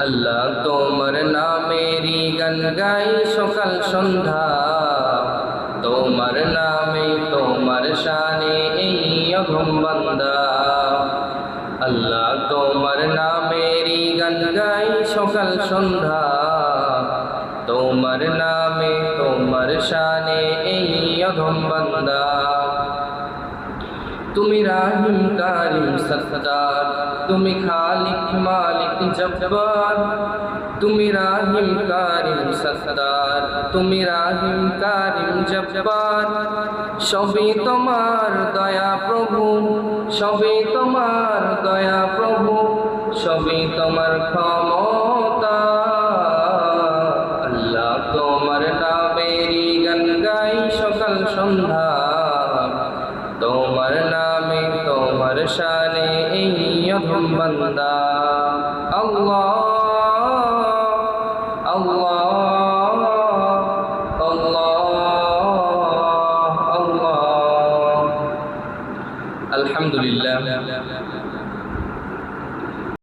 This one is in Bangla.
আল্লাহ তোমার নামেরই গান গাই সকাল সন্ধ্যা, তোমার নামে তোমার শানে এই অধম বান্দা। আল্লাহ তোমার নামেরই গান গাই সকাল সন্ধ্যা, তোমার নামে তোমার শানে এই অধম বান্দা। তুমি রাহিম কারিম সত্তার, তুমি খালিক মালিক জব্বার। তুমি রাহিম কারিম সত্তার, তুমি রাহিম কারিম জব্বার। সবই তোমার দয়া প্রভু, সবই তোমার দয়া প্রভু, সবই তোমার ক্ষমতা। আল্লাহ তোমার নামেরই গান গাই সকাল সন্ধ্যা, তোমার নামে তোমার শানে এই অধম বান্দা। আল্লাহ আল্লাহ আল্লাহ আল্লাহ। আলহামদুলিল্লাহ।